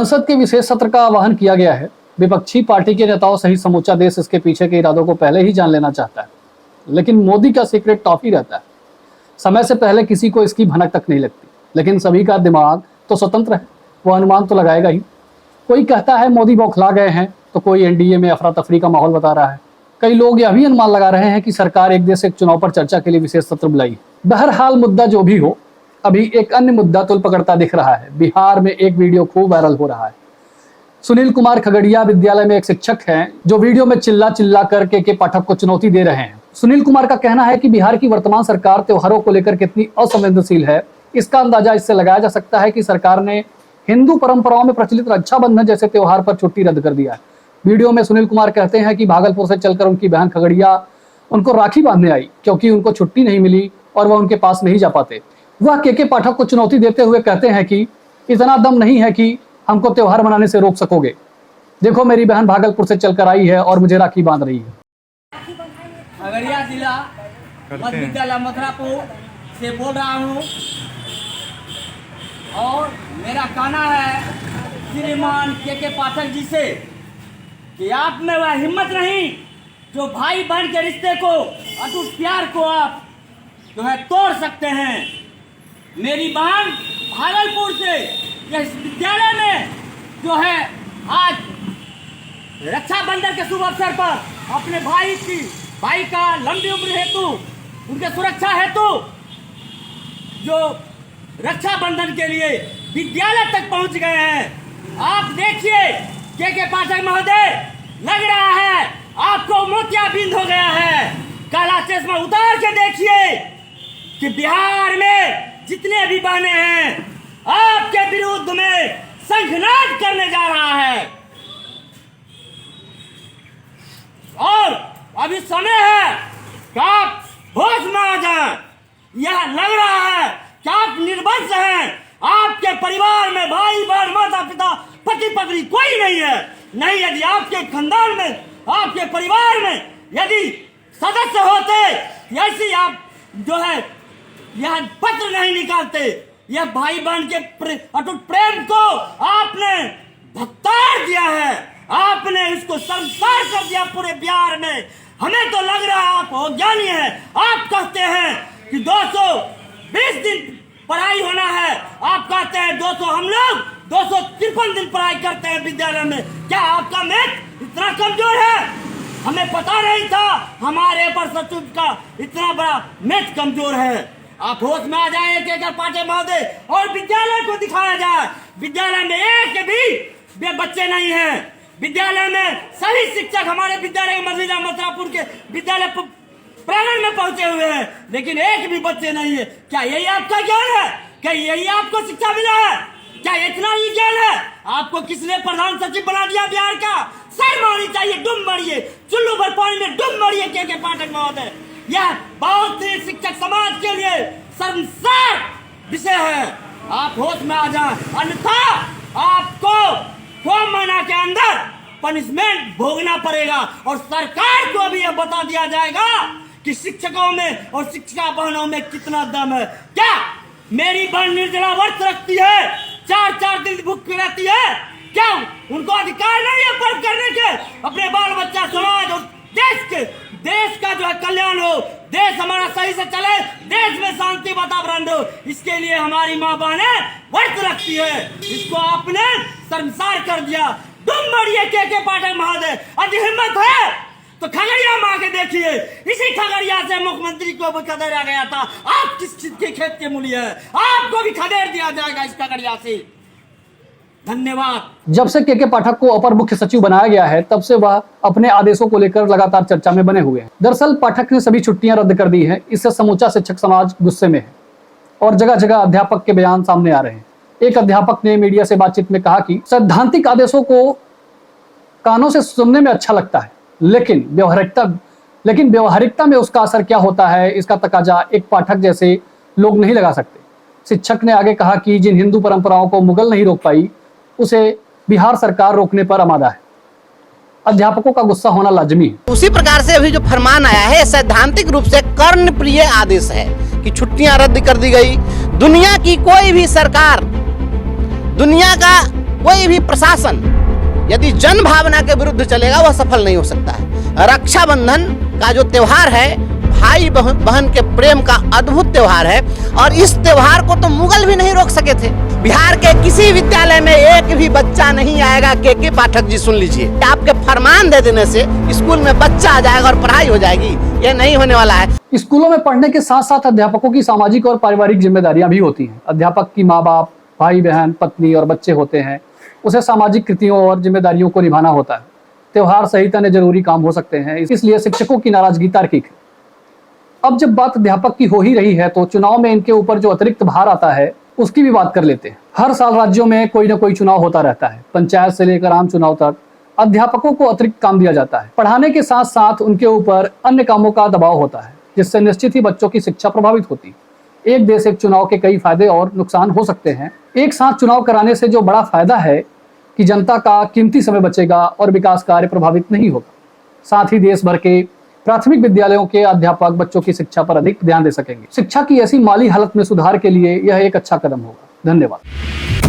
संसद के विशेष सत्र का आह्वान किया गया है। विपक्षी पार्टी के नेताओं सहित समूचा देश इसके पीछे के इरादों को पहले ही जान लेना चाहता है, लेकिन मोदी का सीक्रेट टॉफी रहता है। समय से पहले किसी को इसकी भनक तक नहीं लगती, लेकिन सभी का दिमाग तो स्वतंत्र है, वो अनुमान तो लगाएगा ही। कोई कहता है मोदी बौखला गए हैं, तो कोई एनडीए में अफरा तफरी का माहौल बता रहा है। कई लोग यह भी अनुमान लगा रहे हैं कि सरकार एक देश एक चुनाव पर चर्चा के लिए विशेष सत्र बुलाई। बहरहाल मुद्दा जो भी हो, अभी एक अन्य मुद्दा तुल पकड़ता दिख रहा है। बिहार में एक वीडियो खूब वायरल हो रहा है। सुनील कुमार खगड़िया विद्यालय में एक शिक्षक हैं जो वीडियो में चिल्ला चिल्ला कर के पाठक को चुनौती दे रहे हैं। सुनील कुमार का कहना है कि बिहार की वर्तमान सरकार त्योहारों को लेकर कितनी असंवेदनशील है। इसका अंदाजा इससे लगाया जा सकता है कि सरकार ने हिंदू परंपराओं में प्रचलित रक्षाबंधन जैसे त्योहार पर छुट्टी रद्द कर दिया है। वीडियो में सुनील कुमार कहते हैं कि भागलपुर से चलकर उनकी बहन खगड़िया उनको राखी बांधने आई क्योंकि उनको छुट्टी नहीं मिली और वह उनके पास नहीं जा पाते। वह के पाठक को चुनौती देते हुए कहते हैं कि इतना दम नहीं है कि हमको त्योहार मनाने से रोक सकोगे। देखो मेरी बहन भागलपुर से चलकर आई है और मुझे राखी बांध रही है। खगड़िया जिला मध्य विद्यालय मथुरापुर से बोल रहा हूँ और मेरा कहना है श्रीमान के पाठक जी से कि आप में वह हिम्मत नहीं जो भाई बहन के रिश्ते को, अटूट प्यार को आप जो है तोड़ सकते हैं। मेरी बहन भागलपुर से इस विद्यालय में जो है आज रक्षाबंधन के शुभ अवसर पर अपने भाई का लंबी उम्र हेतु, उनके सुरक्षा हेतु जो रक्षाबंधन के लिए विद्यालय तक पहुंच गए हैं। आप देखिए के पाठक महोदय, लग रहा है आपको मोतियाबिंद हो गया है। काला चश्मा उतार के देखिए कि बिहार में जितने भी बहने हैं आपके विरुद्ध में शंखनाद करने जा रहा है और अभी समय है कि आप होश में आ जाएं। यह लग रहा है कि आप निर्वंश हैं। आपके परिवार में भाई बहन, माता पिता, पति पत्नी कोई नहीं है। नहीं, यदि आपके खानदान में, आपके परिवार में यदि सदस्य होते, ऐसी आप जो है यह पत्र नहीं निकालते। यह भाई बहन के अटूट प्रेम को आपने धत्कार दिया है, आपने इसको संसार कर दिया पूरे बिहार में। हमें तो लग रहा है आप अज्ञानी हैं। आप कहते हैं कि 220 दिन पढ़ाई होना है, आप कहते हैं 200, हम लोग 253 दिन पढ़ाई करते हैं विद्यालय में। क्या आपका मैथ इतना कमजोर है? हमें पता नहीं था हमारे पर सचिव का इतना बड़ा मैथ कमजोर है। आप होश में आ जाए के पाठक महोदय और विद्यालय को दिखाया जाए। विद्यालय में एक भी बच्चे नहीं हैं। विद्यालय में सभी शिक्षक हमारे विद्यालय के मथुरापुर के विद्यालय प्रांगण में पहुंचे हुए हैं, लेकिन एक भी बच्चे नहीं है। क्या यही आपका ज्ञान है? क्या यही आपको शिक्षा मिला है? क्या इतना ही ज्ञान है? आपको किसने प्रधान सचिव बना दिया बिहार का? सर मारनी चाहिए, डूब मरिए, चुल्लू भर पानी में डूब मरिए के पाठक महोदय। यह बहुत ही शिक्षक समाज के लिए शर्मसार विषय है। आप होश में आ जाएं, अन्यथा आपको 4 महीना के अंदर पनिशमेंट भोगना पड़ेगा और सरकार को भी यह बता दिया जाएगा कि शिक्षकों में और शिक्षिका बहनों में कितना दम है। क्या मेरी बहन निर्जला व्रत रखती है, 4-4 दिन भूख रहती है? क्या उनको अधिकार नहीं है पर्व करने के? अपने बाल बच्चा, समाज और देश का जो है कल्याण हो, देश हमारा सही से चले, देश में शांति वातावरण हो, इसके लिए हमारी माँ बहनें व्रत रखती है। इसको आपने शर्मसार कर दिया। तुम मरिए के पाठक महोदय। यदि हिम्मत है तो खगड़िया माँ के देखिए, इसी खगड़िया से मुख्यमंत्री को भी खदेड़ा गया था। आप किस चीज के खेत के मूली है? आपको भी खदेड़ दिया जाएगा इस खगड़िया से। धन्यवाद। जब से के पाठक को अपर मुख्य सचिव बनाया गया है, तब से वह अपने आदेशों को लेकर लगातार चर्चा में बने हुए हैं। दरअसल पाठक ने सभी छुट्टियां रद्द कर दी हैं। इससे समूचा शिक्षक समाज गुस्से में है और जगह जगह अध्यापक के बयान सामने आ रहे हैं। एक अध्यापक ने मीडिया से बातचीत में कहा कि सैद्धांतिक आदेशों को कानों से सुनने में अच्छा लगता है, लेकिन व्यवहारिकता में उसका असर क्या होता है, इसका तकाजा एक पाठक जैसे लोग नहीं लगा सकते। शिक्षक ने आगे कहा कि जिन हिंदू परंपराओं को मुगल नहीं रोक पाई, उसे बिहार सरकार रोकने पर आमादा है। अध्यापकों का गुस्सा होना लाजमी है। उसी प्रकार से अभी जो फरमान आया है, सैद्धांतिक रूप से कर्णप्रिय आदेश है कि छुट्टियां रद्द कर दी गई। दुनिया की कोई भी सरकार, दुनिया का कोई भी प्रशासन यदि जन भावना के विरुद्ध चलेगा वह सफल नहीं हो सकता है। रक्षाबंधन का जो त्योहार है भाई बहन के प्रेम का अद्भुत त्योहार है और इस त्योहार को तो मुगल भी नहीं रोक सके थे। बिहार के किसी विद्यालय में एक भी बच्चा नहीं आएगा। के पाठक जी सुन लीजिए, आपके फरमान दे देने से स्कूल में बच्चा आ जाएगा और पढ़ाई हो जाएगी, ये नहीं होने वाला है। स्कूलों में पढ़ने के साथ साथ अध्यापकों की सामाजिक और पारिवारिक जिम्मेदारियां भी होती हैं। अध्यापक की माँ बाप, भाई बहन, पत्नी और बच्चे होते हैं। उसे सामाजिक कृतियों और जिम्मेदारियों को निभाना होता है। त्योहार सहित अन्य जरूरी काम हो सकते हैं, इसलिए शिक्षकों की नाराजगी तार्किक है। अब जब बात अध्यापक की हो ही रही है तो चुनाव में इनके ऊपर जो अतिरिक्त भार आता है उसकी भी बात कर लेते हैं। हर साल राज्यों में कोई ना कोई चुनाव होता रहता है। पंचायत से लेकर आम चुनाव तक अध्यापकों को अतिरिक्त काम दिया जाता है। पढ़ाने के साथ साथ उनके ऊपर अन्य कामों का दबाव होता है, जिससे निश्चित ही बच्चों की शिक्षा प्रभावित होती है। एक देश एक चुनाव के कई फायदे और नुकसान हो सकते हैं। एक साथ चुनाव कराने से जो बड़ा फायदा है कि जनता का कीमती समय बचेगा और विकास कार्य प्रभावित नहीं होगा। साथ ही देश भर के प्राथमिक विद्यालयों के अध्यापक बच्चों की शिक्षा पर अधिक ध्यान दे सकेंगे। शिक्षा की ऐसी माली हालत में सुधार के लिए यह एक अच्छा कदम होगा। धन्यवाद।